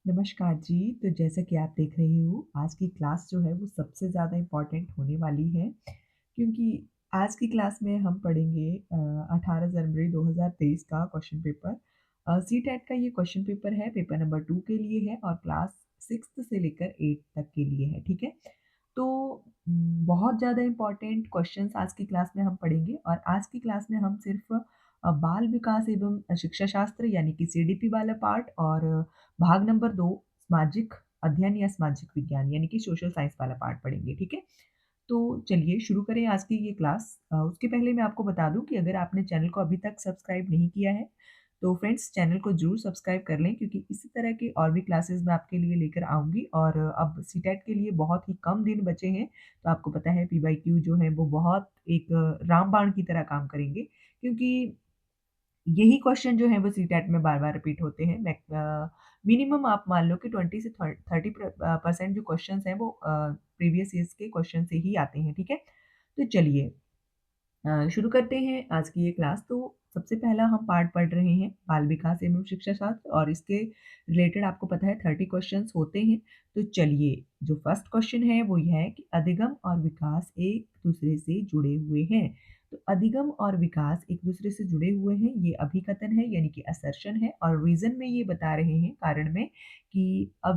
नमस्कार जी। तो जैसा कि आप देख रहे हो, आज की क्लास जो है वो सबसे ज़्यादा इम्पोर्टेंट होने वाली है, क्योंकि आज की क्लास में हम पढ़ेंगे 18 जनवरी 2023 का क्वेश्चन पेपर। सीटेट का ये क्वेश्चन पेपर है, पेपर नंबर 2 के लिए है और क्लास 6th से लेकर 8th तक के लिए है, ठीक है? तो बहुत ज़्यादा इम्पोर्टेंट क्वेश्चंस आज की क्लास में हम पढ़ेंगे और आज की क्लास में हम सिर्फ़ बाल विकास एवं शिक्षा शास्त्र यानी कि सीडीपी वाला पार्ट और भाग नंबर 2 सामाजिक अध्ययन या सामाजिक विज्ञान यानी कि सोशल साइंस वाला पार्ट पढ़ेंगे, ठीक है? तो चलिए शुरू करें आज की ये क्लास। उसके पहले मैं आपको बता दूँ कि अगर आपने चैनल को अभी तक सब्सक्राइब नहीं किया है, तो फ्रेंड्स चैनल को ज़रूर सब्सक्राइब कर लें, क्योंकि इसी तरह की और भी क्लासेस मैं आपके लिए लेकर आऊँगी और अब सीटेट के लिए बहुत ही कम दिन बचे हैं। तो आपको पता है पीवाईक्यू जो है वो बहुत एक रामबाण की तरह काम करेंगे, क्योंकि यही क्वेश्चन जो है वो सीटेट में बार-बार रिपीट होते हैं। मिनिमम आप मान लो कि 20 से 30 परसेंट जो क्वेश्चन्स हैं वो प्रीवियस ईयर्स के क्वेश्चन से ही आते हैं, ठीक है? तो चलिए शुरू करते हैं आज की ये क्लास। तो सबसे पहला हम पार्ट पढ़ रहे हैं बाल विकास एवं शिक्षा शास्त्र और इसके रिलेटेड आपको पता है 30 क्वेश्चंस होते हैं। तो चलिए, जो फर्स्ट क्वेश्चन है वो यह है कि अधिगम और विकास एक दूसरे से जुड़े हुए हैं। तो अधिगम और विकास एक दूसरे से जुड़े हुए हैं, ये अभिकथन है यानी कि असर्शन है और रीजन में ये बता रहे हैं कारण में कि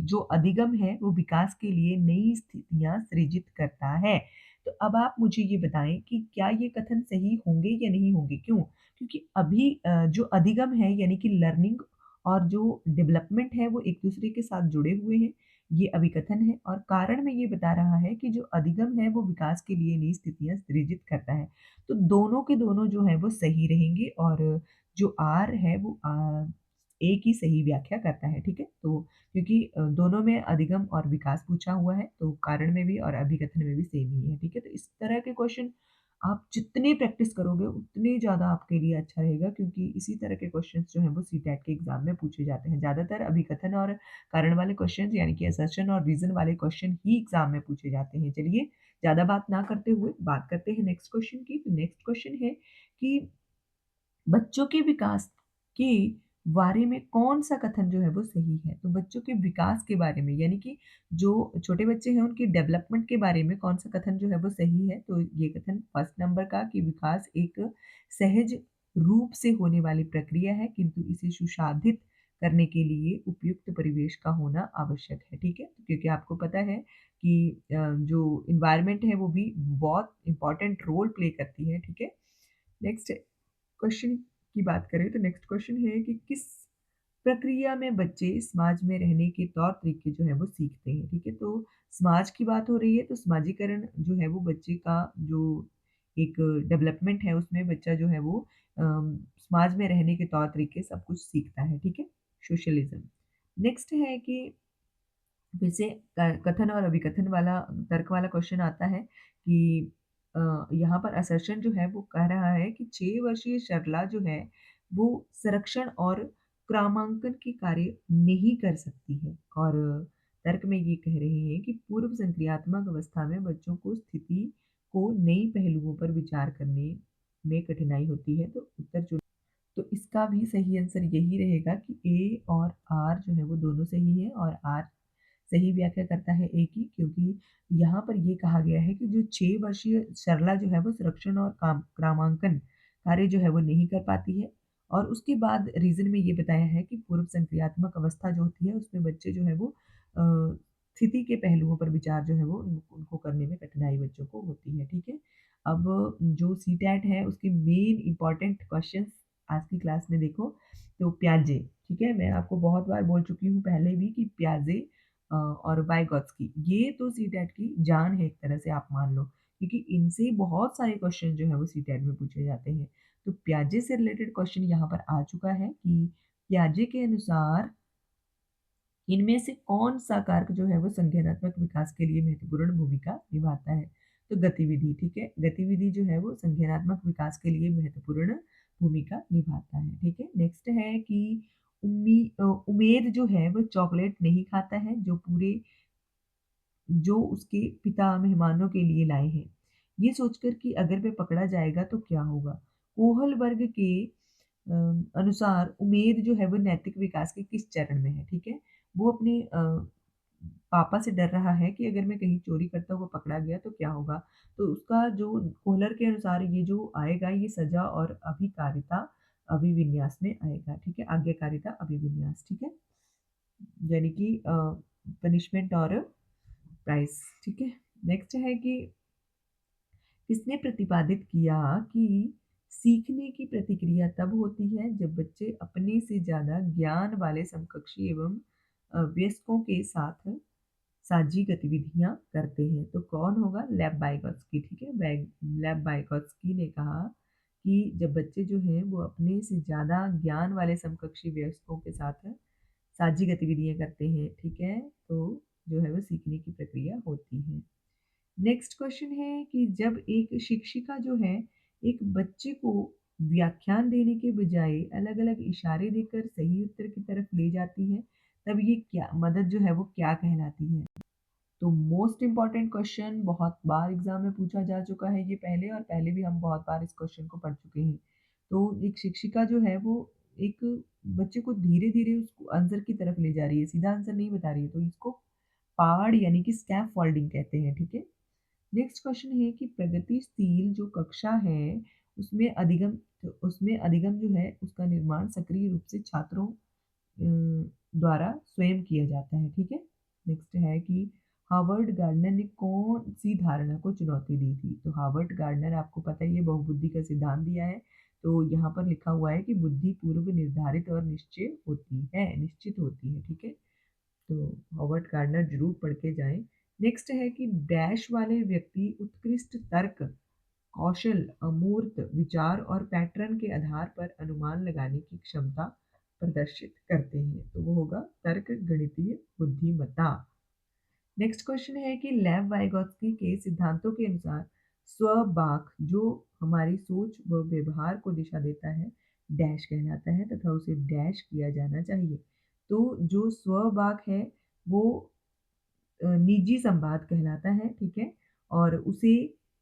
जो अधिगम है वो विकास के लिए नई स्थितियां सृजित करता है। तो अब आप मुझे ये बताएँ कि क्या ये कथन सही होंगे या नहीं होंगे? क्यों? क्योंकि अभी जो अधिगम है यानी कि लर्निंग और जो डेवलपमेंट है वो एक-दूसरे के साथ जुड़े हुए हैं, ये अभिकथन है और कारण में ये बता रहा है कि जो अधिगम है वो विकास के लिए नई स्थितियाँ सृजित करता है। तो दोनों के दोनों जो हैं वो सही रहेंगे और जो आर है वो ए की सही व्याख्या करता है, ठीक है? तो क्योंकि दोनों में अधिगम और विकास पूछा हुआ है, तो कारण में भी और अभिकथन में भी सेम ही है, ठीक है? तो इस तरह के क्वेश्चन आप जितनी प्रैक्टिस करोगे, उतनी ज़्यादा आपके लिए अच्छा रहेगा, क्योंकि इसी तरह के क्वेश्चन्स जो हैं, वो सीटेट के एग्ज़ाम में पूछे जाते हैं। ज़्यादातर अभिकथन और कारण वाले क्वेश्चन्स यानी कि असर्शन और रीज़न वाले क्वेश्चन ही एग्ज़ाम में पूछे जाते हैं। चलिए, ज़्यादा बात ना करते हुए बात करते हैं नेक्स्ट क्वेश्चन की। तो नेक्स्ट क्वेश्चन है कि बच्चों के विकास के बारे में कौन-सा कथन जो है वो सही है? तो बच्चों के विकास के बारे में यानी कि जो छोटे बच्चे हैं उनके डेवलपमेंट के बारे में कौन-सा कथन जो है वो सही है? तो ये कथन फर्स्ट नंबर का कि विकास एक सहज रूप से होने वाली प्रक्रिया है, किंतु इसे सुशाधित करने के लिए उपयुक्त परिवेश का होना आवश्यक है, ठीक है? क्योंकि आपको पता है कि जो एनवायरनमेंट है वो भी बहुत इम्पोर्टेंट रोल प्ले करती है, ठीक है? नेक्स्ट क्वेश्चन की बात करें तो नेक्स्ट क्वेश्चन है कि किस प्रक्रिया में बच्चे समाज में रहने के तौर तरीके जो है वो सीखते हैं, ठीक है? तो समाज की बात हो रही है, तो समाजीकरण जो है वो बच्चे का जो एक डेवलपमेंट है उसमें बच्चा जो है वो समाज में रहने के तौर तरीके सब कुछ सीखता है, ठीक है? सोशलिज्म। नेक्स्ट है कि फिर से कथन और अभिकथन वाला तर्क वाला क्वेश्चन आता है कि यहाँ पर असर्शन जो है वो कह रहा है कि 6 वर्षीय सरला जो है वो संरक्षण और क्रमांकन के कार्य नहीं कर सकती है और तर्क में ये कह रहे हैं कि पूर्व संक्रियात्मक अवस्था में बच्चों को स्थिति को नई पहलुओं पर विचार करने में कठिनाई होती है। तो उत्तर चुन तो इसका भी सही आंसर यही रहेगा कि ए और आर जो है वो दोनों सही है और आर सही व्याख्या करता है ए की, क्योंकि यहाँ पर ये कहा गया है कि जो 6 वर्षीय सरला जो है वो संरक्षण और क्रमांकन कार्य जो है वो नहीं कर पाती है और उसके बाद रीज़न में ये बताया है कि पूर्व संक्रियात्मक अवस्था जो होती है उसमें बच्चे जो है वो स्थिति के पहलुओं पर विचार जो है वो उनको करने में कठिनाई बच्चों को होती है, ठीक है? अब जो सीटेट है उसके मेन इम्पोर्टेंट क्वेश्चंस आज की क्लास में देखो, तो प्याजे, ठीक है? मैं आपको बहुत बार बोल चुकी हूँ पहले भी कि प्याजे और वाइगॉत्स्की ये तो सीटेट की जान है, एक तरह से आप मान लो, क्योंकि इनसे बहुत सारे क्वेश्चन जो है वो सीटेट में पूछे जाते हैं। तो प्याजे से रिलेटेड क्वेश्चन यहाँ पर आ चुका है कि प्याजे के अनुसार इनमें से कौन-सा कारक जो है वो संज्ञानात्मक विकास के लिए महत्वपूर्ण भूमिका निभाता है? तो गतिविधि, ठीक है? गतिविधि जो है वो संज्ञानात्मक विकास के लिए महत्वपूर्ण भूमिका निभाता है, ठीक है? नेक्स्ट है कि उमेद जो है वो चॉकलेट नहीं खाता है, जो उसके पिता मेहमानों के लिए लाए हैं। ये सोचकर कि अगर वह पकड़ा जाएगा तो क्या होगा? कोहल वर्ग के अनुसार उमेद जो है वो नैतिक विकास के किस चरण में है, ठीक है? वो अपने पापा से डर रहा है कि अगर मैं कहीं चोरी करता हुआ पकड़ा गया तो क्या होगा? तो उसका जो कोहलर के अनुसार ये जो आएगा ये सज़ा और अभिकारिता अभिविन्यास में आएगा, ठीक है? आज्ञाकारिता अभिविन्यास, ठीक है? यानी कि पनिशमेंट और प्राइस, ठीक है? नेक्स्ट है कि किसने प्रतिपादित किया कि सीखने की प्रतिक्रिया तब होती है जब बच्चे अपने से ज़्यादा ज्ञान वाले समकक्षी एवं वयस्कों के साथ साझी गतिविधियाँ करते हैं। तो कौन होगा? लेव वाइगोत्स्की, ठीक है? लेव वाइगोत्स्की ने कहा कि जब बच्चे जो हैं वो अपने से ज़्यादा ज्ञान वाले समकक्षी वयस्कों के साथ साझी गतिविधियाँ करते हैं, ठीक है? तो जो है वो सीखने की प्रक्रिया होती है। नेक्स्ट क्वेश्चन है कि जब एक शिक्षिका जो है एक बच्चे को व्याख्यान देने के बजाय अलग-अलग इशारे देकर सही उत्तर की तरफ ले जाती है, तब ये क्या मदद जो है वो क्या कहलाती है? तो मोस्ट इम्पोर्टेंट क्वेश्चन बहुत बार एग्जाम में पूछा जा चुका है ये पहले और पहले भी हम बहुत बार इस क्वेश्चन को पढ़ चुके हैं। तो एक शिक्षिका जो है वो एक बच्चे को धीरे-धीरे उसको आंसर की तरफ ले जा रही है, सीधा आंसर नहीं बता रही है, तो इसको पहाड़ यानी कि स्कैफोल्डिंग कहते हैं, ठीक है? नेक्स्ट क्वेश्चन है कि प्रगतिशील जो कक्षा है, उसमें अधिगम जो है उसका निर्माण सक्रिय रूप से छात्रों द्वारा स्वयं किया जाता है, ठीक है? नेक्स्ट है कि हार्वर्ड गार्डनर ने कौन-सी धारणा को चुनौती दी थी? तो हार्वर्ड गार्डनर आपको पता ही है बहुबुद्धि का सिद्धांत दिया है, तो यहाँ पर लिखा हुआ है कि बुद्धि पूर्व निर्धारित और निश्चित होती है, ठीक है? तो हॉवर्ड गार्डनर ज़रूर पढ़ के जाएँ। नेक्स्ट है कि डैश वाले व्यक्ति उत्कृष्ट तर्क, कौशल, अमूर्त विचार और पैटर्न के आधार पर अनुमान लगाने की क्षमता प्रदर्शित करते हैं। तो वो होगा तर्क गणितीय बुद्धिमत्ता। नेक्स्ट क्वेश्चन है कि लेव वाइगोत्स्की के सिद्धांतों के अनुसार स्वबाक जो हमारी सोच व व्यवहार को दिशा देता है, डैश कहलाता है तथा उसे डैश किया जाना चाहिए। तो जो स्वबाक है वो निजी संवाद कहलाता है, ठीक है? और उसे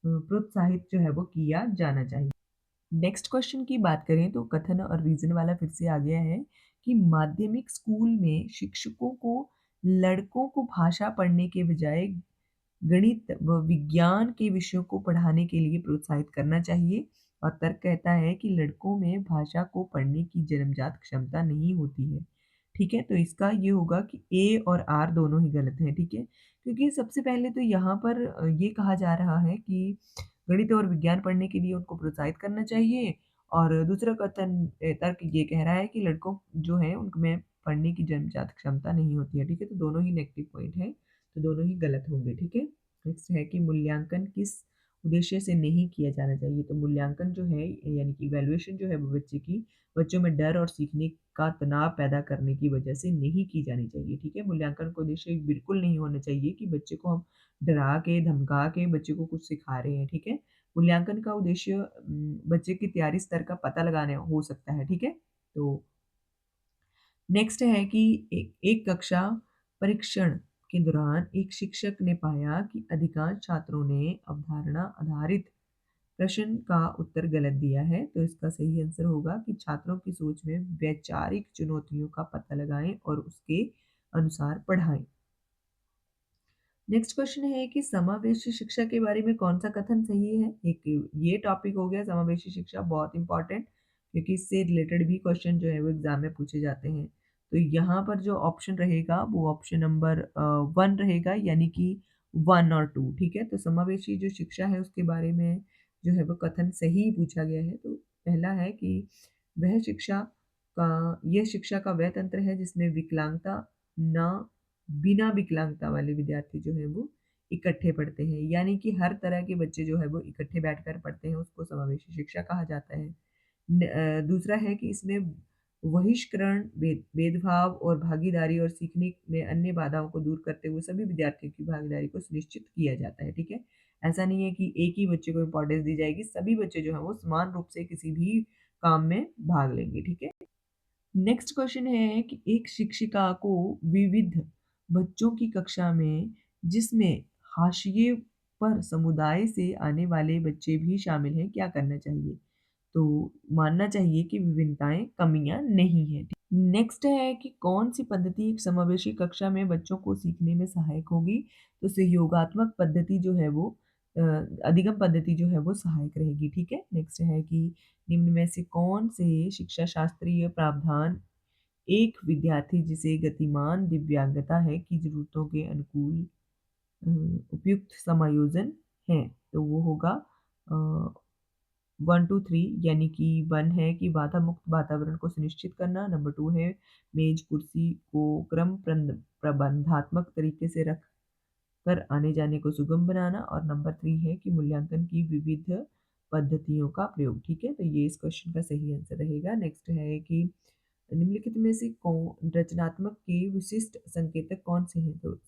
प्रोत्साहित जो है वो किया जाना चाहिए। नेक्स्ट क्वेश्चन की बात करें तो कथन और रीज़न वाला फिर से आ गया है कि माध्यमिक स्कूल में शिक्षकों को लड़कों को भाषा पढ़ने के बजाय गणित व विज्ञान के विषयों को पढ़ाने के लिए प्रोत्साहित करना चाहिए और तर्क कहता है कि लड़कों में भाषा को पढ़ने की जन्मजात क्षमता नहीं होती है। ठीक है? तो इसका ये होगा कि ए और आर दोनों ही गलत हैं, ठीक है? क्योंकि सबसे पहले तो यहाँ पर ये कहा जा रहा है कि गणित और विज्ञान पढ़ने के लिए उनको प्रोत्साहित करना चाहिए और दूसरा तर्क ये कह रहा है कि लड़कों जो हैं उनमें पढ़ने की जन्मजात क्षमता नहीं होती है, ठीक है? तो दोनों ही नेगेटिव पॉइंट हैं, तो दोनों ही गलत होंगे, ठीक है? नेक्स्ट है कि मूल्यांकन किस उद्देश्य से नहीं किया जाना चाहिए? तो मूल्यांकन जो है यानी कि इवैल्यूएशन जो है वो बच्चों में डर और सीखने का तनाव पैदा करने की वजह से नहीं की जानी चाहिए, ठीक है? मूल्यांकन का उद्देश्य बिल्कुल नहीं होना चाहिए कि बच्चे को हम डरा के, धमका के बच्चे को कुछ सिखा रहे हैं, ठीक है? मूल्यांकन का उद्देश्य बच्चे की तैयारी स्तर का पता लगाने हो सकता है, ठीक है? तो नेक्स्ट है कि एक कक्षा परीक्षण के दौरान एक शिक्षक ने पाया कि अधिकांश छात्रों ने अवधारणा आधारित प्रश्न का उत्तर गलत दिया है, तो इसका सही आंसर होगा कि छात्रों की सोच में वैचारिक चुनौतियों का पता लगाएं और उसके अनुसार पढ़ाएं। नेक्स्ट क्वेश्चन है कि समावेशी शिक्षा के बारे में कौन-सा कथन सही है? एक ये टॉपिक हो गया समावेशी शिक्षा बहुत इम्पोर्टेंट क्योंकि इससे रिलेटेड भी क्वेश्चन जो है वो एग्ज़ाम में पूछे जाते हैं। तो यहाँ पर जो ऑप्शन रहेगा वो ऑप्शन नंबर 1 रहेगा यानी कि 1 और 2 ठीक है? तो समावेशी जो शिक्षा है उसके बारे में जो है वो कथन सही पूछा गया है। तो पहला है कि यह शिक्षा का वह तंत्र है जिसमें विकलांगता ना बिना विकलांगता वाले विद्यार्थी जो हैं वो इकट्ठे पढ़ते हैं। यानी कि हर तरह के बच्चे जो है वो इकट्ठे बैठकर पढ़ते हैं, उसको समावेशी शिक्षा कहा जाता है। दूसरा है कि इसमें बहिष्करण, भेदभाव और भागीदारी और सीखने में अन्य बाधाओं को दूर करते हुए सभी विद्यार्थियों की भागीदारी को सुनिश्चित किया जाता है, ठीक है? ऐसा नहीं है कि एक ही बच्चे को इम्पोर्टेंस दी जाएगी, सभी बच्चे जो हैं वो समान रूप से किसी भी काम में भाग लेंगे, ठीक है? नेक्स्ट क्वेश्चन है कि एक शिक्षिका को विविध बच्चों की कक्षा में जिसमें हाशिए पर समुदाय से आने वाले बच्चे भी शामिल हैं, क्या करना चाहिए? तो मानना चाहिए कि विभिन्नताएं कमियां नहीं है। नेक्स्ट है कि कौन सी पद्धति एक समावेशी कक्षा में बच्चों को सीखने में सहायक होगी। तो सहयोगात्मक पद्धति जो है वो अ, अधिगम पद्धति जो है वो सहायक रहेगी। ठीक है। नेक्स्ट है कि निम्न में से कौन से शिक्षा शास्त्रीय प्रावधान एक विद्यार्थी जिसे गतिमान दिव्यांगता है की जरूरतों के अनुकूल उपयुक्त समायोजन है। तो वो होगा 1 2 3, यानी कि 1 है कि बाधा मुक्त वातावरण को सुनिश्चित करना, नंबर 2 है मेज कुर्सी को प्रबंधात्मक तरीके से रख कर आने जाने को सुगम बनाना, और नंबर 3 है कि मूल्यांकन की विविध पद्धतियों का प्रयोग। ठीक है, तो ये इस क्वेश्चन का सही आंसर रहेगा। नेक्स्ट है कि निम्नलिखित में से कौन रचनात्मक के विशिष्ट संकेतक कौन से हैं। तो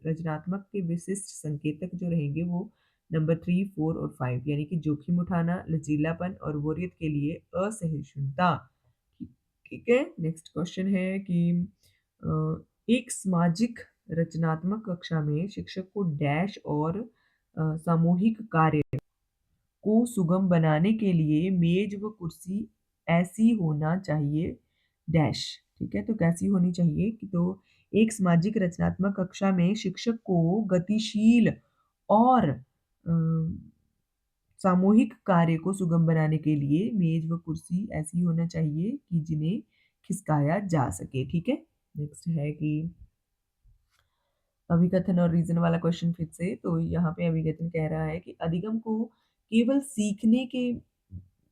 रचनात्मक के विशिष्ट संकेतक जो रहेंगे वो नंबर 3 4 और 5, यानी कि जोखिम उठाना, लचीलापन और बोरियत के लिए असहिष्णुता। ठीक है। नेक्स्ट क्वेश्चन है कि एक सामाजिक रचनात्मक कक्षा में शिक्षक को डैश और सामूहिक कार्य को सुगम बनाने के लिए मेज व कुर्सी ऐसी होना चाहिए डैश। ठीक है, तो कैसी होनी चाहिए कि तो एक सामाजिक रचनात्मक कक्षा में शिक्षक को गतिशील और सामूहिक कार्य को सुगम बनाने के लिए मेज व कुर्सी ऐसी होना चाहिए कि जिन्हें खिसकाया जा सके। ठीक है। नेक्स्ट है कि अभिकथन और रीजन वाला क्वेश्चन फिर से। तो यहाँ पे अभिकथन कह रहा है कि अधिगम को केवल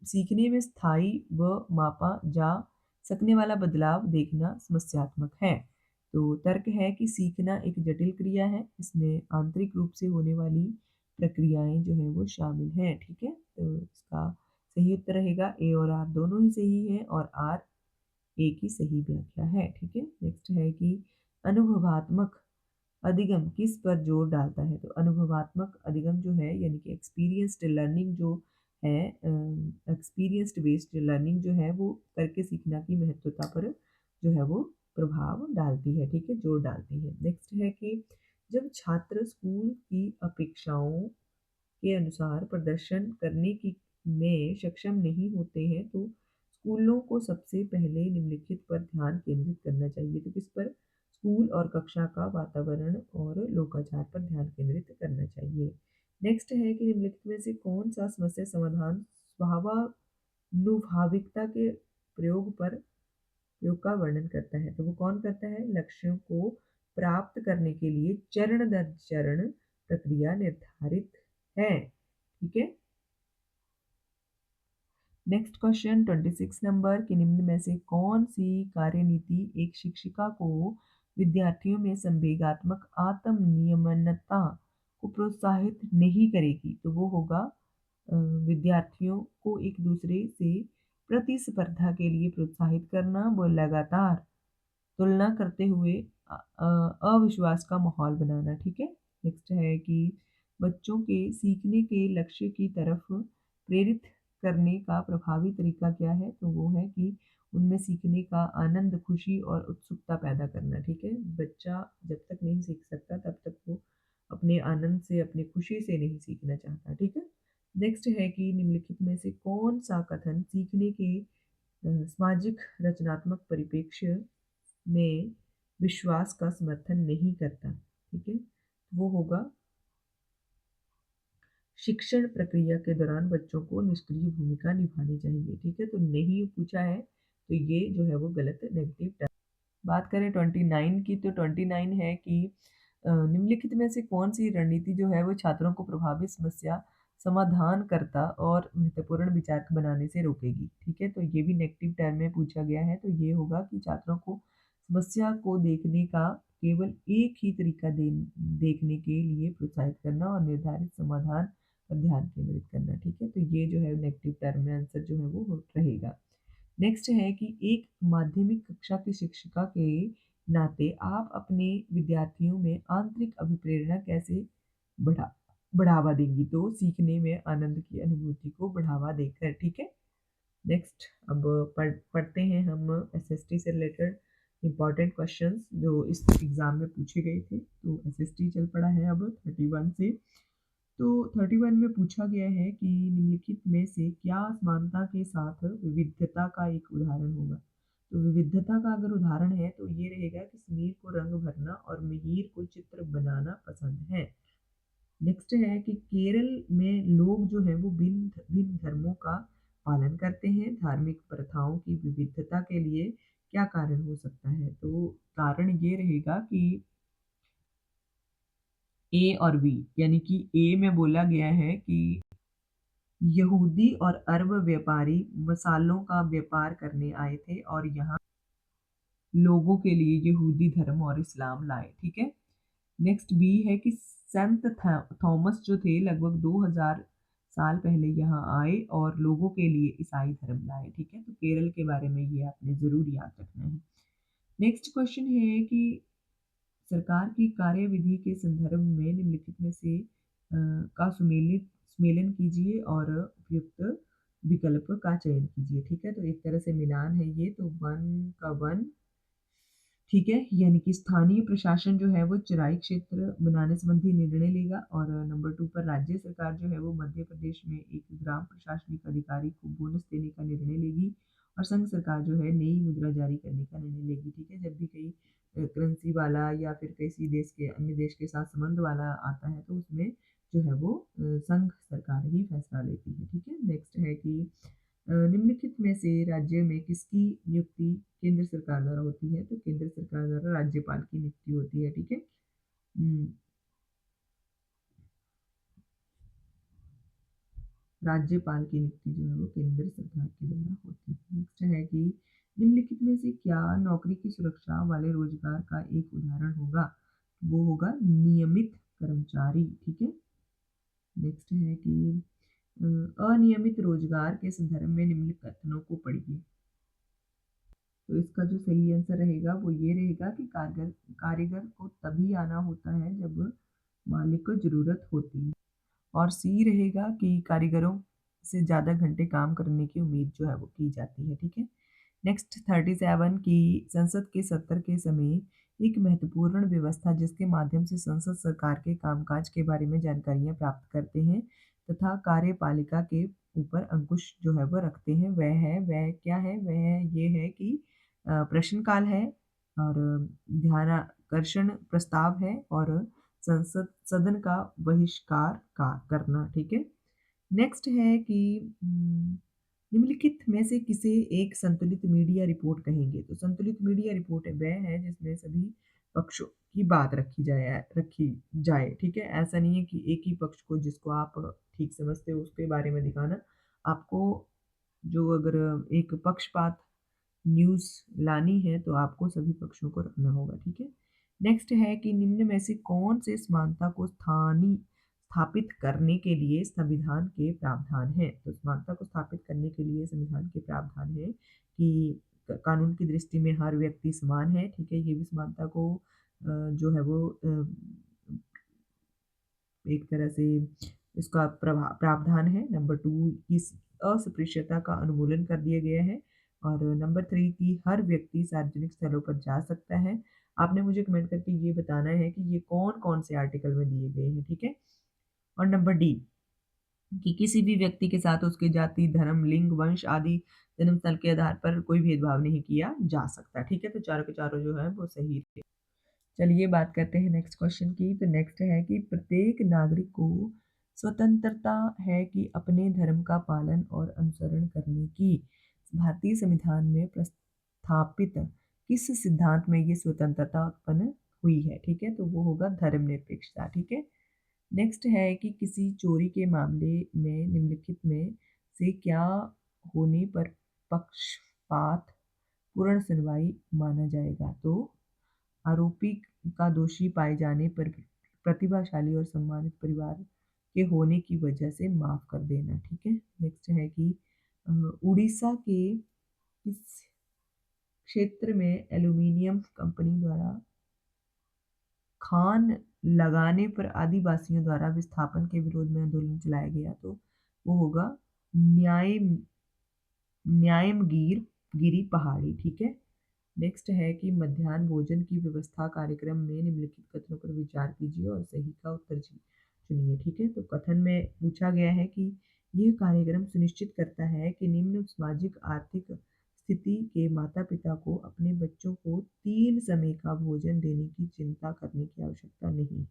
सीखने में स्थायी व मापा जा सकने वाला बदलाव देखना समस्यात्मक है। तो तर्क है कि सीखना एक जटिल क्रिया है, इसमें आंतरिक रूप से होने वाली प्रक्रियाएं जो है वो शामिल हैं। ठीक है, तो इसका सही उत्तर रहेगा ए और आर दोनों ही सही है, और आर एक ही सही व्याख्या है। ठीक है। नेक्स्ट है कि अनुभवात्मक अधिगम किस पर जोर डालता है। तो अनुभवात्मक अधिगम जो है यानी कि एक्सपीरियंस्ड लर्निंग जो है, एक्सपीरियंस्ड बेस्ड लर्निंग जो है वो करके सीखना की महत्वता पर जो है वो प्रभाव डालती है। ठीक है, जोर डालती है। नेक्स्ट है कि जब छात्र स्कूल की अपेक्षाओं के अनुसार प्रदर्शन करने की में सक्षम नहीं होते हैं तो स्कूलों को सबसे पहले निम्नलिखित पर ध्यान केंद्रित करना चाहिए। तो किस पर? स्कूल और कक्षा का वातावरण और लोकाचार पर ध्यान केंद्रित करना चाहिए। नेक्स्ट है कि निम्नलिखित में से कौन सा समस्या समाधान स्वाभाविकता के प्रयोग का वर्णन करता है। तो वो कौन करता है? लक्ष्यों को प्राप्त करने के लिए चरण दर चरण प्रक्रिया निर्धारित है। ठीक है। नेक्स्ट क्वेश्चन 26 नंबर कि निम्न में से कौन सी कार्यनीति एक शिक्षिका को विद्यार्थियों में संवेगात्मक आत्म नियमनता को प्रोत्साहित नहीं करेगी। तो वो होगा विद्यार्थियों को एक दूसरे से प्रतिस्पर्धा के लिए प्रोत्साहित करना, वो लगातार तुलना करते हुए अविश्वास का माहौल बनाना। ठीक है। नेक्स्ट है कि बच्चों के सीखने के लक्ष्य की तरफ प्रेरित करने का प्रभावी तरीका क्या है। तो वो है कि उनमें सीखने का आनंद, खुशी और उत्सुकता पैदा करना। ठीक है, बच्चा जब तक नहीं सीख सकता तब तक वो अपने आनंद से, अपनी खुशी से नहीं सीखना चाहता। ठीक है। नेक्स्ट है कि निम्नलिखित में से कौन सा कथन सीखने के सामाजिक रचनात्मक परिप्रेक्ष्य में विश्वास का समर्थन नहीं करता। ठीक है, वो होगा शिक्षण प्रक्रिया के दौरान बच्चों को निष्क्रिय भूमिका निभानी चाहिए। ठीक है, तो नहीं पूछा है तो ये जो है वो गलत नेगेटिव टर्म। बात करें 29 की, तो 29 है कि निम्नलिखित में से कौन सी रणनीति जो है वो छात्रों को प्रभावी समस्या समाधान करता और महत्वपूर्ण विचार बनाने से रोकेगी। ठीक है, तो ये भी नेगेटिव टर्म में पूछा गया है, तो ये होगा कि छात्रों को समस्या को देखने का केवल एक ही तरीका देखने के लिए प्रोत्साहित करना और निर्धारित समाधान पर ध्यान केंद्रित करना। ठीक है, तो ये जो है नेगेटिव टर्म में आंसर जो है वो रहेगा। नेक्स्ट है कि एक माध्यमिक कक्षा की शिक्षिका के नाते आप अपने विद्यार्थियों में आंतरिक अभिप्रेरणा कैसे बढ़ा बढ़ावा देंगी। तो सीखने में आनंद की अनुभूति को बढ़ावा देकर। ठीक है। नेक्स्ट अब पढ़ते हैं हम एसएसटी से रिलेटेड इंपॉर्टेंट क्वेश्चंस जो इस एग्जाम में पूछे गए थे। तो एसएसटी चल पड़ा है अब 31 से। तो 31 में पूछा गया है कि निम्नलिखित में से क्या असमानता के साथ विविधता का एक उदाहरण होगा? तो विविधता का अगर उदाहरण है तो ये रहेगा कि समीर को रंग भरना और मिहिर को चित्र बनाना पसंद है। नेक्स्ट है कि केरल में लोग जो है वो भिन्न भिन्न धर्मों का पालन करते हैं। धार्मिक प्रथाओं की विविधता के लिए क्या कारण हो सकता है? तो कारण ये रहेगा कि ए और बी, यानी कि ए में बोला गया है कि यहूदी और अरब व्यापारी मसालों का व्यापार करने आए थे और यहाँ लोगों के लिए यहूदी धर्म और इस्लाम लाए। ठीक है। नेक्स्ट बी है कि संत थॉमस जो थे लगभग 2000 साल पहले यहाँ आए और लोगों के लिए ईसाई धर्म लाए। ठीक है। तो केरल के बारे में ये आपने जरूर याद रखना है। नेक्स्ट क्वेश्चन है कि सरकार की कार्यविधि के संदर्भ में निम्नलिखित में से का सुमेलन कीजिए और उपयुक्त विकल्प का चयन कीजिए। ठीक है। तो एक तरह से मिलान है ये, तो 1 का 1। ठीक है। यानी कि स्थानीय प्रशासन जो है वो चराई क्षेत्र बनाने संबंधी निर्णय लेगा, और नंबर 2 पर राज्य सरकार जो है वो मध्य प्रदेश में एक ग्राम प्रशासनिक अधिकारी को बोनस देने का निर्णय लेगी, और संघ सरकार जो है नई मुद्रा जारी करने का निर्णय लेगी। ठीक है। जब भी कहीं करेंसी वाला या फिर किसी देश के अन्य देश के साथ संबंध वाला आता है तो उसमें जो है वो संघ सरकार ही फैसला लेती है। ठीक है। नेक्स्ट है कि निम्नलिखित में से राज्य में किसकी नियुक्ति केंद्र सरकार द्वारा होती है? तो केंद्र सरकार द्वारा राज्यपाल की नियुक्ति होती है। ठीक है। राज्यपाल की नियुक्ति जो है वो केंद्र सरकार के द्वारा होती है। नेक्स्ट है कि निम्नलिखित में से क्या नौकरी की सुरक्षा वाले रोजगार का एक उदाहरण होगा? वो होगा नियमित कर्मचारी। ठीक है। नेक्स्ट है कि अनियमित रोजगार के संदर्भ में निम्नलिखित कथनों को पढ़िए। तो इसका जो सही आंसर रहेगा वो ये रहेगा कि कारीगर को तभी आना होता है जब मालिक को ज़रूरत होती है। और सी रहेगा कि कारीगरों से ज़्यादा घंटे काम करने की उम्मीद जो है वो की जाती है। ठीक है। नेक्स्ट 37 की संसद के सत्र के समय एक महत्वपूर्ण व्यवस्था जिसके माध्यम से संसद सरकार के कामकाज के बारे में जानकारियां प्राप्त करते हैं तथा कार्यपालिका के ऊपर अंकुश जो है वो रखते हैं, वह क्या है? वह ये है कि प्रश्नकाल है, और ध्यानाकर्षण प्रस्ताव है, और संसद सदन का बहिष्कार का करना। ठीक है। नेक्स्ट है कि निम्नलिखित में से किसे एक संतुलित मीडिया रिपोर्ट कहेंगे? तो संतुलित मीडिया रिपोर्ट वह है जिसमें सभी पक्षों की बात रखी जाए। ठीक है। ऐसा नहीं है कि एक ही पक्ष को जिसको आप ठीक समझते हो उसके बारे में दिखाना। आपको जो अगर एक पक्षपात न्यूज़ लानी है तो आपको सभी पक्षों को रखना होगा। ठीक है। नेक्स्ट है कि निम्न में से कौन से समानता को स्थापित करने के लिए संविधान के प्रावधान है? तो समानता को स्थापित करने के लिए संविधान के प्रावधान है कि कानून की दृष्टि में हर व्यक्ति समान है। ठीक है। ये भी समानता को जो है वो एक तरह से इसका प्रावधान है। नंबर 2 इस अस्पृश्यता का उन्मूलन कर दिया गया है, और नंबर 3 की हर व्यक्ति सार्वजनिक स्थलों पर जा सकता है। आपने मुझे कमेंट करके ये बताना है कि ये कौन-कौन से आर्टिकल में दिए गए हैं। ठीक है। और नंबर डी कि किसी भी व्यक्ति के साथ उसके जाति, धर्म, लिंग, वंश आदि जन्म स्थल के आधार पर कोई भेदभाव नहीं किया जा सकता। ठीक है। तो चारों के चारों जो है वो सही थे। चलिए बात करते हैं नेक्स्ट क्वेश्चन की। तो नेक्स्ट है कि प्रत्येक नागरिक को स्वतंत्रता है कि अपने धर्म का पालन और अनुसरण करने की। भारतीय संविधान में प्रस्थापित किस सिद्धांत में ये स्वतंत्रता उत्पन्न हुई है? ठीक है। तो वो होगा धर्मनिरपेक्षता। ठीक है। नेक्स्ट है कि किसी चोरी के मामले में निम्नलिखित में से क्या होने पर पक्षपात पूर्ण सुनवाई माना जाएगा? तो आरोपी का दोषी पाए जाने पर प्रतिभाशाली और सम्मानित परिवार के होने की वजह से माफ कर देना। ठीक है। नेक्स्ट है कि उड़ीसा के किस क्षेत्र में एल्यूमीनियम कंपनी द्वारा खान लगाने पर आदिवासियों द्वारा विस्थापन के विरोध में आंदोलन चलाया गया? तो वो होगा न्याय न्यायमगीर गिरी पहाड़ी। ठीक है। नेक्स्ट है कि मध्याह्न भोजन की व्यवस्था कार्यक्रम में निम्नलिखित कथनों पर विचार कीजिए और सही का उत्तर चुनिए। ठीक है, तो कथन में पूछा गया है कि यह कार्यक्रम सुनिश्चित करता है कि निम्न सामाजिक आर्थिक स्थिति के माता पिता को अपने बच्चों को 3 समय का भोजन देने की चिंता करने की आवश्यकता नहीं।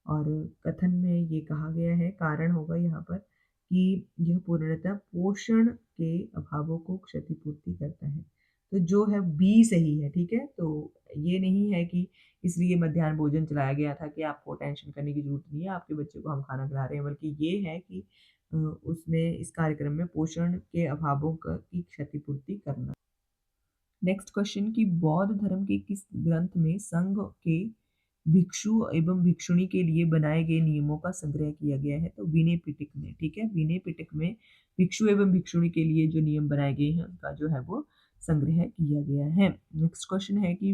और कथन में ये कहा गया है, कारण होगा यहाँ पर कि यह पूर्णतः पोषण के अभावों को क्षतिपूर्ति करता है। तो जो है बी सही है, ठीक है? तो ये नहीं है कि इसलिए मध्याह्न भोजन चलाया गया था कि आपको टेंशन करने की ज़रूरत नहीं है, आपके बच्चे को हम खाना खिला रहे हैं, बल्कि ये है कि उसमें इस कार्यक्रम में पोषण के अभावों की क्षतिपूर्ति करना। नेक्स्ट क्वेश्चन कि बौद्ध धर्म के किस ग्रंथ में संघ के भिक्षु एवं भिक्षुणी के लिए बनाए गए नियमों का संग्रह किया गया है? तो विनय पिटक में। ठीक है, विनय पिटक में भिक्षु एवं भिक्षुणी के लिए जो नियम बनाए गए हैं उनका जो है वो संग्रह किया गया है। नेक्स्ट क्वेश्चन है कि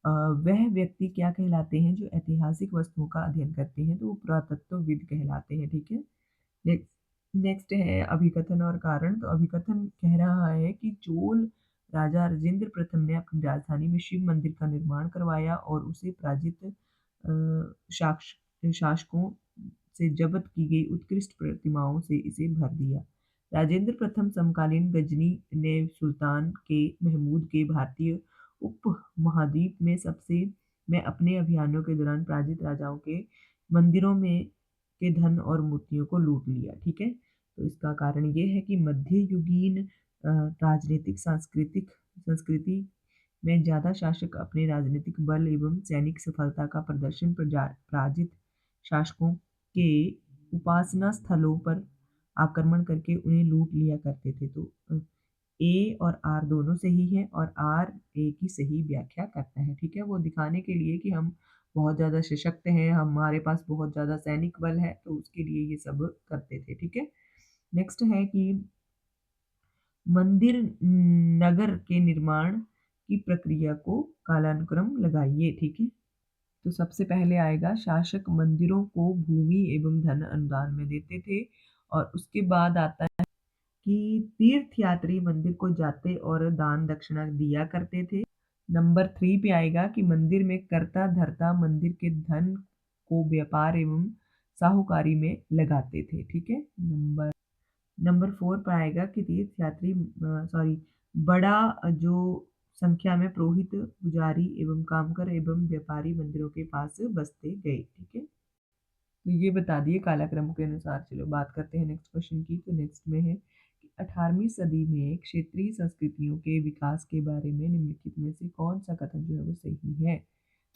वह व्यक्ति क्या कहलाते हैं जो ऐतिहासिक वस्तुओं का अध्ययन करते हैं? तो वो पुरातत्वविद कहलाते हैं। ठीक है, नेक्स्ट नेक्स्ट है अभिकथन और कारण। तो अभिकथन कह रहा है कि चोल राजा राजेंद्र प्रथम ने अपनी राजधानी में शिव मंदिर का निर्माण करवाया और उसे पराजित शासकों से जब्त की गई उत्कृष्ट प्रतिमाओं से इसे भर दिया। राजेंद्र प्रथम समकालीन गजनी ने सुल्तान के महमूद के भारतीय उपमहाद्वीप में अपने अभियानों के दौरान पराजित राजाओं के मंदिरों में के धन और मूर्तियों को लूट लिया। ठीक है, तो इसका कारण ये है कि मध्ययुगीन राजनीतिक सांस्कृतिक संस्कृति में ज़्यादा शासक अपने राजनीतिक बल एवं सैनिक सफलता का प्रदर्शन पराजित शासकों के उपासना स्थलों पर आक्रमण करके उन्हें लूट लिया करते थे। तो ए और आर दोनों सही है और आर ए की सही व्याख्या करता है। ठीक है, वो दिखाने के लिए कि हम बहुत ज़्यादा सशक्त हैं, हमारे पास बहुत ज़्यादा सैनिक बल है, तो उसके लिए ये सब करते थे। ठीक है, नेक्स्ट है कि मंदिर नगर के निर्माण की प्रक्रिया को कालानुक्रम लगाइए। ठीक है, तो सबसे पहले आएगा शासक मंदिरों को भूमि एवं धन अनुदान में देते थे और उसके बाद आता है कि तीर्थयात्री मंदिर को जाते और दान दक्षिणा दिया करते थे। नंबर 3 पे आएगा कि मंदिर में कर्ता धर्ता मंदिर के धन को व्यापार एवं साहूकारी में लगाते थे। ठीक है, नंबर 4 पर आएगा कि तीर्थयात्री बड़ा जो संख्या में पुरोहित पुजारी एवं कामकर एवं व्यापारी मंदिरों के पास बसते गए। ठीक है, तो ये बता दिए कालाक्रम के अनुसार। चलो बात करते हैं नेक्स्ट क्वेश्चन की। तो नेक्स्ट में है कि 18वीं सदी में क्षेत्रीय संस्कृतियों के विकास के बारे में निम्नलिखित में से कौन सा कथन जो है वो सही है?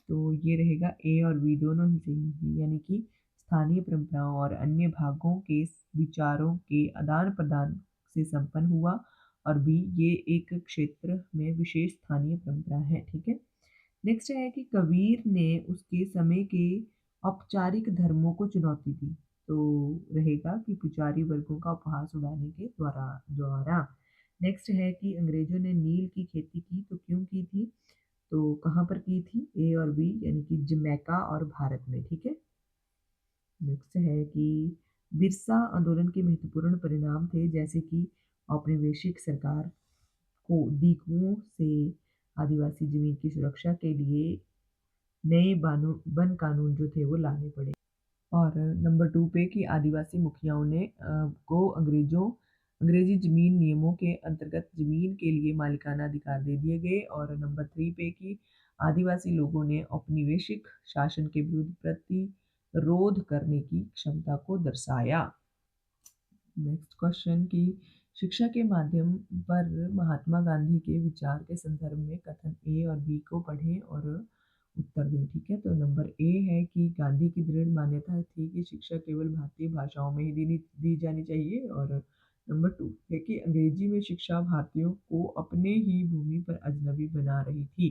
तो ये रहेगा ए और बी दोनों ही सही है, यानी कि स्थानीय परंपराओं और अन्य भागों के विचारों के आदान प्रदान से संपन्न हुआ। और बी, ये एक क्षेत्र में विशेष स्थानीय परंपरा है। ठीक है, नेक्स्ट है कि कबीर ने उसके समय के औपचारिक धर्मों को चुनौती दी। तो रहेगा कि पुजारी वर्गों का उपहास उड़ाने के द्वारा द्वारा नेक्स्ट है कि अंग्रेजों ने नील की खेती की, तो क्यों की थी? तो कहाँ पर की थी? ए और बी, यानी कि जमैका और भारत में। ठीक है, नेक्स्ट है कि बिरसा आंदोलन के महत्वपूर्ण परिणाम थे जैसे कि औपनिवेशिक सरकार को दीकुओं से आदिवासी जमीन की सुरक्षा के लिए नए वन कानून जो थे वो लाने पड़े। और नंबर 2 पे कि आदिवासी मुखियाओं ने को अंग्रेजी जमीन नियमों के अंतर्गत जमीन के लिए मालिकाना अधिकार दे दिए गए। और नंबर 3 पे कि आदिवासी लोगों ने औपनिवेशिक शासन के विरुद्ध प्रतिरोध करने की क्षमता को दर्शाया। नेक्स्ट क्वेश्चन की शिक्षा के माध्यम पर महात्मा गांधी के विचार के संदर्भ में कथन ए और बी को पढ़ें और उत्तर दें। ठीक है, तो नंबर ए है कि गांधी की दृढ़ मान्यता थी कि शिक्षा केवल भारतीय भाषाओं में ही दी जानी चाहिए। और नंबर 2 है कि अंग्रेजी में शिक्षा भारतीयों को अपने ही भूमि पर अजनबी बना रही थी।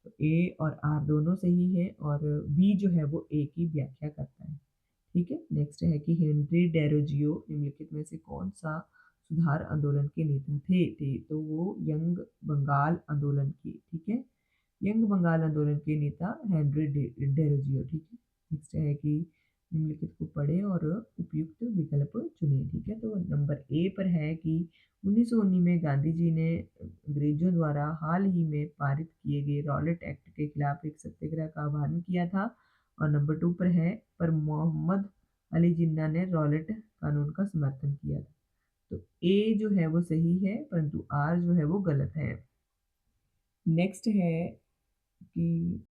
तो ए और आर दोनों सही है और बी जो है वो ए की व्याख्या करता है। ठीक है, नेक्स्ट है कि हेनरी डेरोजियो निम्नलिखित में से कौन सा सुधार आंदोलन के नेता थे? तो वो यंग बंगाल आंदोलन की। ठीक है, यंग बंगाल आंदोलन के नेता हेनरी डेरोजियो। ठीक है, नेक्स्ट है कि निम्नलिखित को पढ़ें और उपयुक्त विकल्प चुनें। ठीक है, तो नंबर ए पर है कि 1919 में गांधी जी ने अंग्रेजों द्वारा हाल ही में पारित किए गए रॉलेट एक्ट के खिलाफ एक सत्याग्रह का आह्वान किया था। और नंबर 2 पर है पर मोहम्मद अली जिन्ना ने रॉलेट कानून का समर्थन किया था। तो ए जो है वो सही है, परंतु आर जो है वो गलत है। नेक्स्ट है कि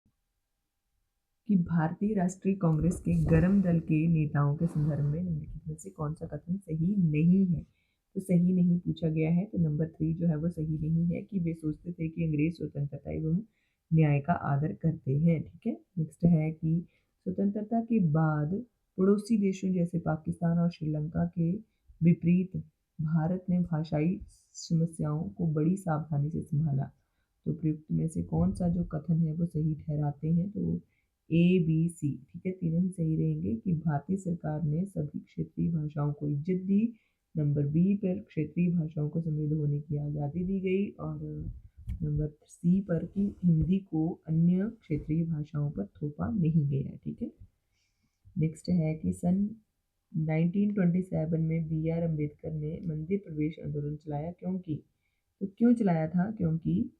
भारतीय राष्ट्रीय कांग्रेस के गरम दल के नेताओं के संदर्भ में निम्नलिखित में से कौन सा कथन सही नहीं है। तो सही नहीं पूछा गया है, तो नंबर 3 जो है वो सही नहीं है कि वे सोचते थे कि अंग्रेज स्वतंत्रता एवं न्याय का आदर करते हैं। ठीक है। नेक्स्ट है कि स्वतंत्रता के बाद पड़ोसी देशों जैसे पाकिस्तान और श्रीलंका के विपरीत भारत ने भाषाई समस्याओं को बड़ी सावधानी से संभाला। तो प्रयुक्त में से कौन सा जो कथन है वो सही ठहराते हैं। तो ए बी सी, ठीक है, तीनों ही सही रहेंगे कि भारतीय सरकार ने सभी क्षेत्रीय भाषाओं को इज्जत दी। नंबर बी पर क्षेत्रीय भाषाओं को समृद्ध होने की आज़ादी दी गई, और नंबर सी पर कि हिंदी को अन्य क्षेत्रीय भाषाओं पर थोपा नहीं गया। ठीक है। नेक्स्ट है कि सन 1927 में बी आर अम्बेडकर ने मंदिर प्रवेश आंदोलन चलाया, क्योंकि तो क्यों चलाया था, क्योंकि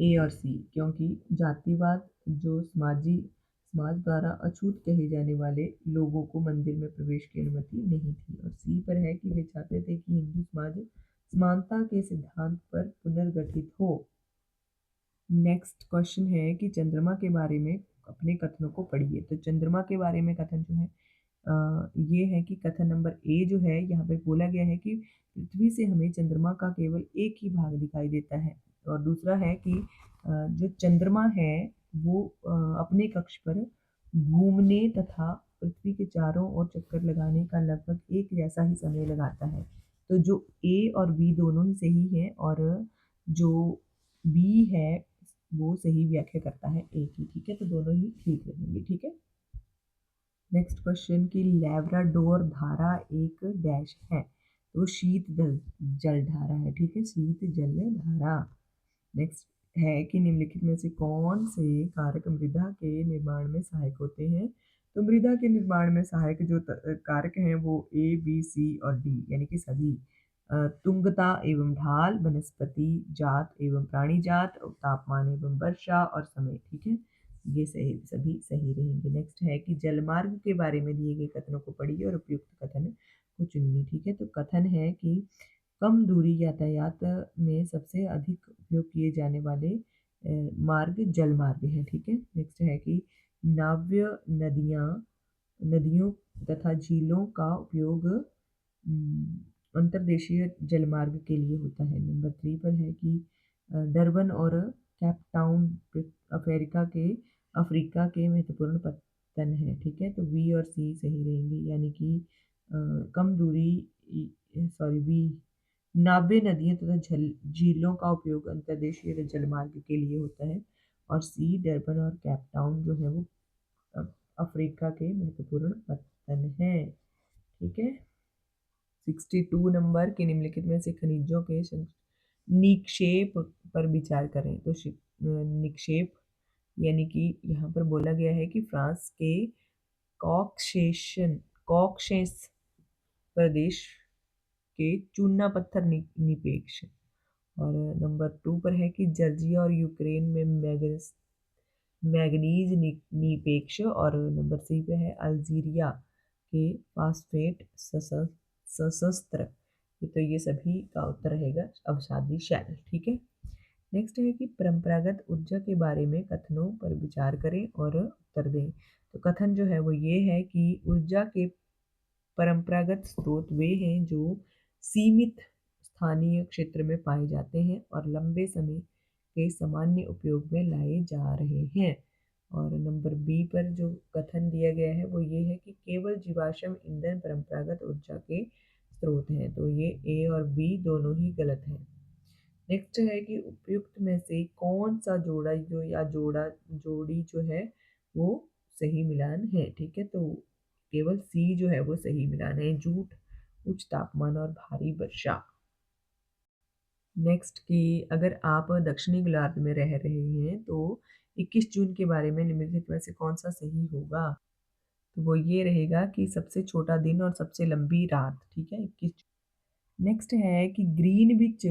ए और सी, क्योंकि जातिवाद जो समाज द्वारा अछूत कहे जाने वाले लोगों को मंदिर में प्रवेश की अनुमति नहीं थी। और सी पर है कि वे चाहते थे कि हिंदू समाज समानता के सिद्धांत पर पुनर्गठित हो। नेक्स्ट क्वेश्चन है कि चंद्रमा के बारे में अपने कथनों को पढ़िए। तो चंद्रमा के बारे में कथन जो है ये है कि कथन नंबर ए जो है यहाँ पे बोला गया है कि पृथ्वी से हमें चंद्रमा का केवल एक ही भाग दिखाई देता है। और दूसरा है कि जो चंद्रमा है वो अपने कक्ष पर घूमने तथा पृथ्वी के चारों ओर चक्कर लगाने का लगभग एक जैसा ही समय लगाता है। तो जो ए और बी दोनों ही सही है, और जो बी है वो सही व्याख्या करता है ए की। ठीक है, तो दोनों ही ठीक रहेंगे। ठीक है। नेक्स्ट क्वेश्चन की लैब्राडोर धारा एक डैश है। तो शीत जल धारा है। ठीक है, शीत जल धारा। नेक्स्ट है कि निम्नलिखित में से कौन से कारक मृदा के निर्माण में सहायक होते हैं। तो मृदा के निर्माण में सहायक जो कारक हैं वो ए बी सी और डी, यानी कि सभी तुंगता एवं ढाल, वनस्पति जात एवं प्राणी जात, तापमान एवं वर्षा और समय। ठीक है, ये सभी सही रहेंगे। नेक्स्ट है कि जलमार्ग के बारे में दिए गए कथनों को पढ़िए और उपयुक्त कथन को चुनिए। ठीक है, तो कथन है कि कम दूरी यातायात में सबसे अधिक उपयोग किए जाने वाले मार्ग जल मार्ग हैं। ठीक है। नेक्स्ट है कि नाव्य नदियों तथा झीलों का उपयोग अंतर्देशीय जलमार्ग के लिए होता है। नंबर 3 पर है कि डरबन और कैपटाउन अफ्रीका के महत्वपूर्ण पत्तन है। ठीक है, तो बी और सी सही रहेंगे, यानी कि कम दूरी बी नाव्य नदियों तथा झीलों का उपयोग अंतर्देशीय जलमार्ग के लिए होता है। और सी डरबन और कैपटाउन जो है वो अ, अफ्रीका के महत्वपूर्ण पत्तन है। ठीक है। 62 नंबर के निम्नलिखित में से खनिजों के निक्षेप पर विचार करें। तो निक्षेप यानी कि यहाँ पर बोला गया है कि फ्रांस के कॉकशेस प्रदेश के चूना पत्थर निपेक्ष। और नंबर 2 पर है कि जर्जिया और यूक्रेन में मैग्नीज निपेक्ष। और नंबर 3 पे है अल्जीरिया के फास्फेट सशस्त्र। तो ये सभी का उत्तर रहेगा अवसादी शैल। ठीक है। नेक्स्ट है कि परंपरागत ऊर्जा के बारे में कथनों पर विचार करें और उत्तर दें। तो कथन जो है वो ये है कि ऊर्जा के परंपरागत स्रोत वे हैं जो सीमित स्थानीय क्षेत्र में पाए जाते हैं और लंबे समय के सामान्य उपयोग में लाए जा रहे हैं। और नंबर बी पर जो कथन दिया गया है वो ये है कि केवल जीवाश्म ईंधन परंपरागत ऊर्जा के स्रोत हैं। तो ये ए और बी दोनों ही गलत हैं। नेक्स्ट है कि उपयुक्त में से कौन सा जोड़ी जो है वो सही मिलान है। ठीक है, तो केवल सी जो है वो सही मिलान है, झूठ, उच्च तापमान और भारी वर्षा। नेक्स्ट कि अगर आप दक्षिणी गोलार्ध में रह रहे हैं तो 21 जून के बारे में निम्नलिखित में से कौन सा सही होगा। तो वो ये रहेगा कि सबसे छोटा दिन और सबसे लंबी रात। ठीक है, 21। नेक्स्ट है कि ग्रीनविच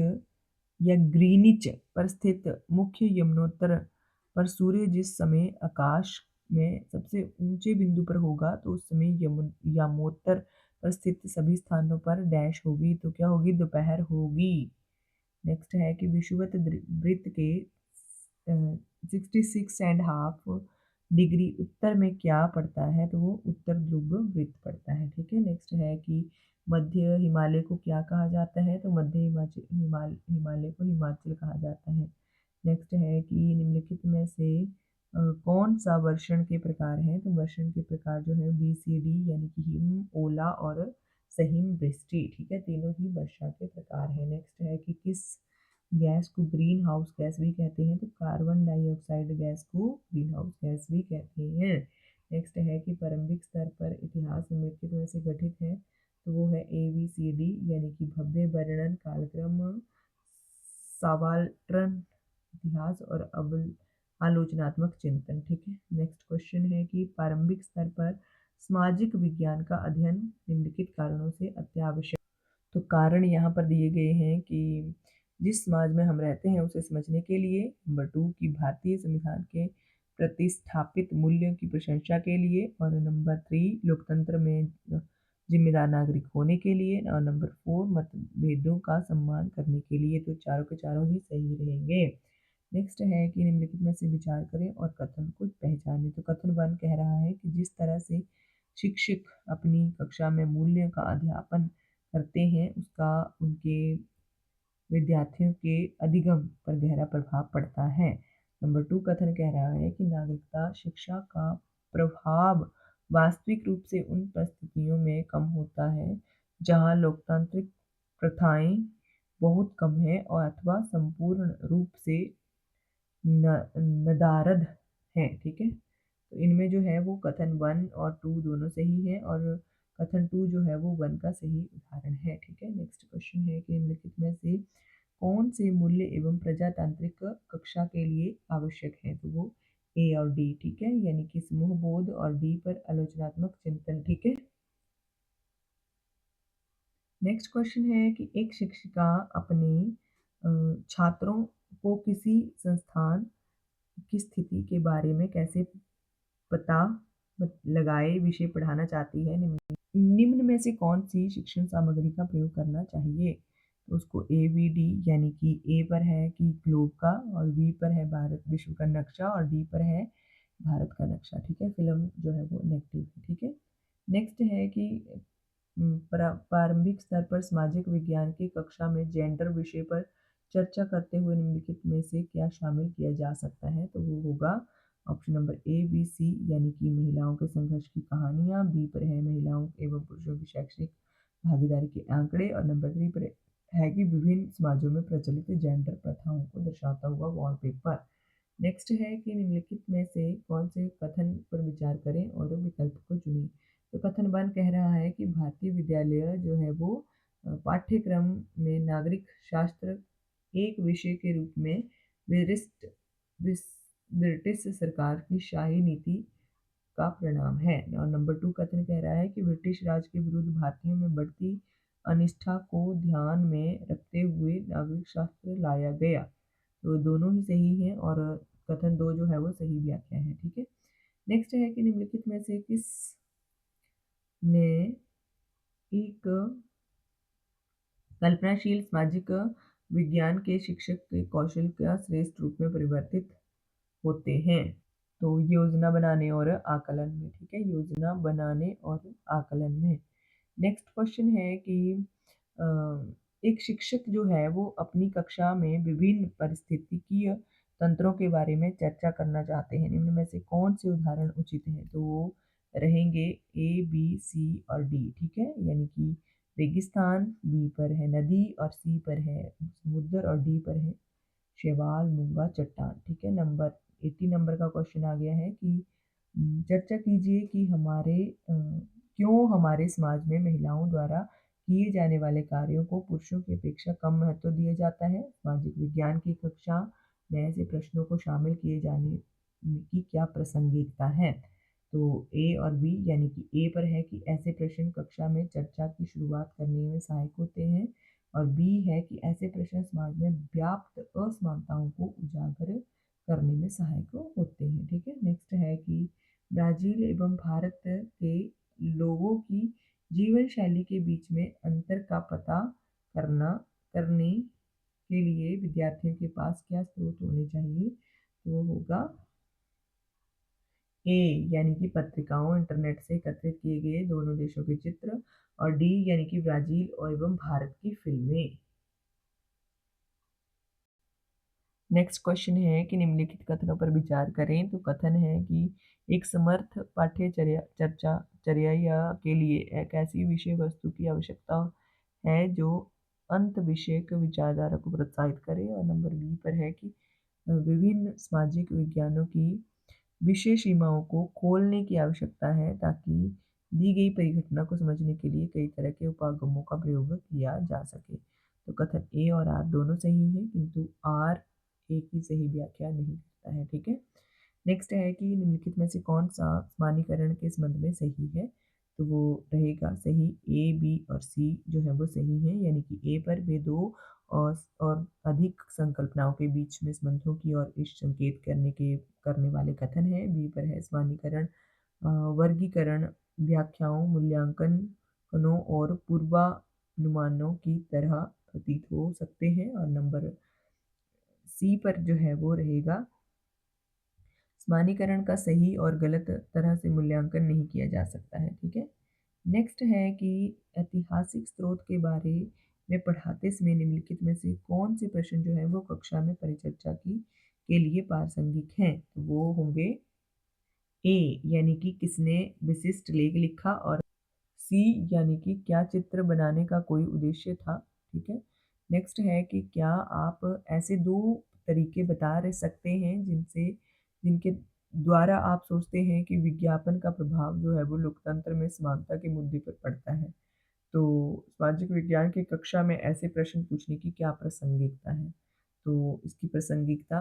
या ग्रीनिच पर स्थित मुख्य यमुनोत्तर पर सूर्य जिस समय आकाश में सबसे ऊंचे बिंदु पर होगा तो उस समय यामोत्तर पर स्थित सभी स्थानों पर डैश होगी, तो क्या होगी, दोपहर होगी। नेक्स्ट है कि विषुवत वृत्त के 66.5 डिग्री उत्तर में क्या पड़ता है, तो वो उत्तर ध्रुव वृत्त पड़ता है। ठीक है। नेक्स्ट है कि मध्य हिमालय को क्या कहा जाता है, तो मध्य हिमालय को हिमाचल कहा जाता है। नेक्स्ट है कि निम्नलिखित में से कौन सा वर्षण के प्रकार है, तो वर्षण के प्रकार जो है BCD यानी कि हिम, ओला और सहिम वृष्टि। ठीक है, तीनों ही वर्षा के प्रकार है। नेक्स्ट है कि किस गैस को ग्रीन हाउस गैस भी कहते हैं, तो कार्बन डाइऑक्साइड गैस को ग्रीन हाउस गैस भी कहते हैं। नेक्स्ट है कि प्रारंभिक स्तर पर इतिहास निम्नलिखित में से गठित है, तो वो है ABCD यानी कि भव्य वर्णन, कालक्रम, सबाल्टर्न इतिहास और अब आलोचनात्मक चिंतन। ठीक है। नेक्स्ट क्वेश्चन है कि प्रारंभिक स्तर पर सामाजिक विज्ञान का अध्ययन निम्नलिखित कारणों से अत्यावश्यक। तो कारण यहाँ पर दिए गए हैं कि जिस समाज में हम रहते हैं उसे समझने के लिए, नंबर 2 की भारतीय संविधान के प्रतिस्थापित मूल्यों की प्रशंसा के लिए, और नंबर 3 लोकतंत्र में जिम्मेदार नागरिक होने के लिए, और नंबर 4 मतभेदों का सम्मान करने के लिए। तो चारों के चारों ही सही रहेंगे। नेक्स्ट है कि निम्नलिखित में से विचार करें और कथन को पहचानें। तो कथन 1 कह रहा है कि जिस तरह से शिक्षक अपनी कक्षा में मूल्यों का अध्यापन करते हैं उसका उनके विद्यार्थियों के अधिगम पर गहरा प्रभाव पड़ता है। नंबर 2 कथन कह रहा है कि नागरिकता शिक्षा का प्रभाव वास्तविक रूप से उन परिस्थितियों में कम होता है जहाँ लोकतांत्रिक प्रथाएं बहुत कम है और अथवा संपूर्ण रूप से नदारद है। ठीक है। तो इनमें जो है वो कथन 1 और 2 दोनों सही है और कथन 2 जो है वो 1 का सही उदाहरण है। ठीक है। नेक्स्ट क्वेश्चन है कि निम्नलिखित में से कौन से मूल्य एवं प्रजातांत्रिक कक्षा के लिए आवश्यक है, तो वो A और D। ठीक है, यानी कि समूह बोध और D पर आलोचनात्मक चिंतन। ठीक है। नेक्स्ट क्वेश्चन है कि एक शिक्षिका अपने छात्रों को किसी संस्थान की स्थिति के बारे में कैसे पता लगाए विषय पढ़ाना चाहती है। निम्न में से कौन सी शिक्षण सामग्री का प्रयोग करना चाहिए, तो उसको ABD यानी कि A पर है कि ग्लोब का, और B पर है भारत विश्व का नक्शा, और D पर है भारत का नक्शा। ठीक है। फिल्म जो है वो नेगेटिव है। ठीक है। नेक्स्ट है कि प्रारंभिक स्तर पर सामाजिक विज्ञान की कक्षा में जेंडर विषय पर चर्चा करते हुए निम्नलिखित में से क्या शामिल किया जा सकता है, तो वो होगा ऑप्शन नंबर ABC यानी कि महिलाओं के संघर्ष की कहानियाँ, B पर है महिलाओं एवं पुरुषों की शैक्षणिक भागीदारी के आंकड़े, और नंबर 3 पर है कि विभिन्न समाजों में प्रचलित जेंडर प्रथाओं को दर्शाता हुआ वॉलपेपर। नेक्स्ट है कि निम्नलिखित में से कौन से कथन पर विचार करें और विकल्प को चुनें। तो कथन 1 कह रहा है कि भारतीय विद्यालय जो है वो पाठ्यक्रम में नागरिक शास्त्र एक विषय के रूप में विरिस्ट ब्रिटिश सरकार की शाही नीति का परिणाम है। और नंबर 2 कथन कह रहा है कि ब्रिटिश राज के विरुद्ध भारतीयों में बढ़ती अनिष्ठा को ध्यान में रखते हुए नागरिक शास्त्र लाया गया। तो दोनों ही सही हैं और कथन 2 जो है वो सही व्याख्या है। ठीक है। नेक्स्ट है कि निम्नलिखित में से किस ने एक कल्पनाशील सामाजिक विज्ञान के शिक्षक के कौशल का श्रेष्ठ रूप में परिवर्तित होते हैं, तो योजना बनाने और आकलन में। ठीक है, योजना बनाने और आकलन में। नेक्स्ट क्वेश्चन है कि अ, एक शिक्षक जो है वो अपनी कक्षा में विभिन्न पारिस्थितिकीय तंत्रों के बारे में चर्चा करना चाहते हैं। निम्न में से कौन से उदाहरण उचित हैं, तो वो रहेंगे A, B, C और D। ठीक है, यानी कि रेगिस्तान, बी पर है नदी और सी पर है समुद्र और डी पर है शैवाल, मूंगा, चट्टान। ठीक है। नंबर 80 नंबर का क्वेश्चन आ गया है कि चर्चा कीजिए कि क्यों हमारे समाज में महिलाओं द्वारा किए जाने वाले कार्यों को पुरुषों की अपेक्षा कम महत्व दिया जाता है। सामाजिक विज्ञान की कक्षा में ऐसे प्रश्नों को शामिल किए जाने की क्या प्रासंगिकता है। तो ए और बी, यानी कि ए पर है कि ऐसे प्रश्न कक्षा में चर्चा की शुरुआत करने में सहायक होते हैं, और बी है कि ऐसे प्रश्न समाज में व्याप्त असमानताओं को उजागर करने में सहायक होते हैं। ठीक है। नेक्स्ट है कि ब्राज़ील एवं भारत के लोगों की जीवन शैली के बीच में अंतर का पता करना करने के लिए विद्यार्थियों के पास क्या स्रोत होने चाहिए? तो वो होगा ए यानी कि पत्रिकाओं, इंटरनेट से एकत्रित किए गए दोनों देशों के चित्र, और डी यानी कि ब्राज़ील और एवं भारत की फ़िल्में। नेक्स्ट क्वेश्चन है कि निम्नलिखित कथनों पर विचार करें। तो कथन है कि एक समर्थ पाठ्यचर्या चर्चा चर्या या के लिए एक ऐसी विषय वस्तु की आवश्यकता है जो अंत विषयक विचारधारा को प्रोत्साहित करे। और नंबर बी पर है कि विभिन्न सामाजिक विज्ञानों की विषय सीमाओं को खोलने की आवश्यकता है ताकि दी गई परिघटना को समझने के लिए कई तरह के उपागमों का प्रयोग किया जा सके। तो कथन ए और आर दोनों सही है, किंतु आर एक ही सही व्याख्या नहीं करता है। ठीक है। नेक्स्ट है कि निम्नलिखित में से कौन सा सामान्यीकरण के संबंध में सही है? तो वो रहेगा सही ए, बी और सी जो है वो सही है, यानी कि ए पर वे दो और अधिक संकल्पनाओं के बीच में संबंधों की ओर इस संकेत करने वाले कथन है। बी पर है सामान्यीकरण वर्गीकरण, व्याख्याओं, मूल्यांकनों और पूर्वानुमानों की तरह प्रतीत हो सकते हैं। और नंबर सी पर जो है वो रहेगा सामान्यीकरण का सही और गलत तरह से मूल्यांकन नहीं किया जा सकता है। ठीक है। नेक्स्ट है कि ऐतिहासिक स्रोत के बारे में पढ़ाते समय निम्नलिखित में से कौन से प्रश्न जो है वो कक्षा में परिचर्चा की के लिए प्रासंगिक हैं? तो वो होंगे ए यानी कि किसने विशिष्ट लेख लिखा, और सी यानी कि क्या चित्र बनाने का कोई उद्देश्य था। ठीक है। नेक्स्ट है कि क्या आप ऐसे दो तरीके बता रह सकते हैं जिनके द्वारा आप सोचते हैं कि विज्ञापन का प्रभाव जो है वो लोकतंत्र में समानता के मुद्दे पर पड़ता है। तो सामाजिक विज्ञान की कक्षा में ऐसे प्रश्न पूछने की क्या प्रासंगिकता है? तो इसकी प्रासंगिकता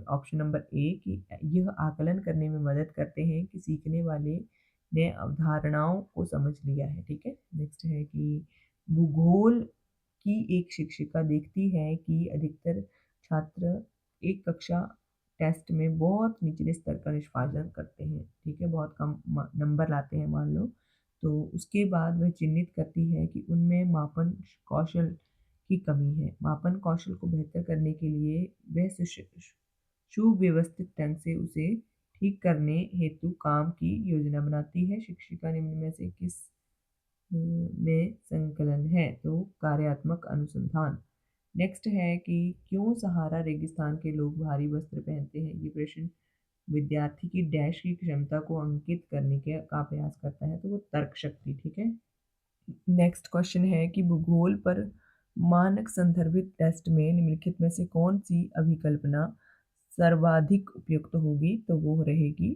ऑप्शन नंबर ए कि यह आकलन करने में मदद करते हैं कि सीखने वाले ने अवधारणाओं को समझ लिया है। ठीक है। नेक्स्ट है कि भूगोल की एक शिक्षिका देखती है कि अधिकतर छात्र एक कक्षा टेस्ट में बहुत निचले स्तर का निष्पादन करते हैं। ठीक है, बहुत कम नंबर लाते हैं मान लो। तो उसके बाद वह चिन्हित करती है कि उनमें मापन कौशल की कमी है। मापन कौशल को बेहतर करने के लिए वह सुव्यवस्थित ढंग से उसे ठीक करने हेतु काम की योजना बनाती है। शिक्षिका निम्न में से किस में संकलन है? तो कार्यात्मक अनुसंधान। नेक्स्ट है कि क्यों सहारा रेगिस्तान के लोग भारी वस्त्र पहनते हैं? ये प्रश्न विद्यार्थी की डैश की क्षमता को अंकित करने के का प्रयास करता है, तो वो तर्क शक्ति। ठीक है। नेक्स्ट क्वेश्चन है कि भूगोल पर मानक संदर्भित टेस्ट में निम्नलिखित में से कौन सी अभिकल्पना सर्वाधिक उपयुक्त होगी? तो वो रहेगी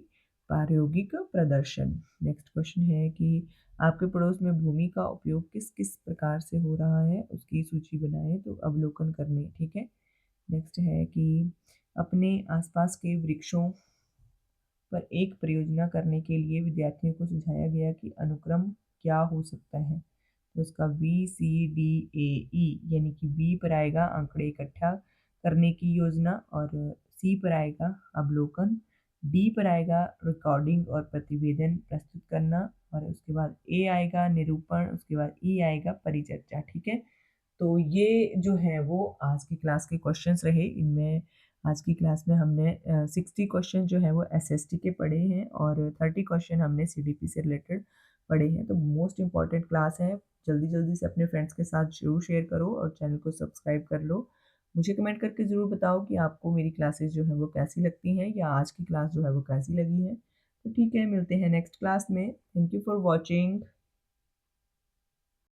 प्रायोगिक प्रदर्शन। नेक्स्ट क्वेश्चन है कि आपके पड़ोस में भूमि का उपयोग किस किस प्रकार से हो रहा है, उसकी सूची बनाएं। तो अवलोकन करने। ठीक है। नेक्स्ट है कि अपने आसपास के वृक्षों पर एक परियोजना करने के लिए विद्यार्थियों को सुझाया गया कि अनुक्रम क्या हो सकता है? तो इसका VCDAE यानी कि बी पर आएगा आंकड़े इकट्ठा करने की योजना, और सी पर आएगा अवलोकन, डी पर आएगा रिकॉर्डिंग और प्रतिवेदन प्रस्तुत करना, और उसके बाद ए आएगा निरूपण, उसके बाद ई आएगा परिचर्चा। ठीक है। तो ये जो है वो आज की क्लास के क्वेश्चंस रहे। इनमें आज की क्लास में हमने 60 क्वेश्चन जो है वो SST के पढ़े हैं, और 30 क्वेश्चन हमने CDP से रिलेटेड पढ़े हैं। तो मोस्ट इम्पॉर्टेंट क्लास है। जल्दी जल्दी से अपने फ्रेंड्स के साथ ज़रूर शेयर करो और चैनल को सब्सक्राइब कर लो। मुझे कमेंट करके ज़रूर बताओ कि आपको मेरी क्लासेस जो है वो कैसी लगती हैं, या आज की क्लास जो है वो कैसी लगी है। तो ठीक है, मिलते हैं नेक्स्ट क्लास में। Thank you for watching.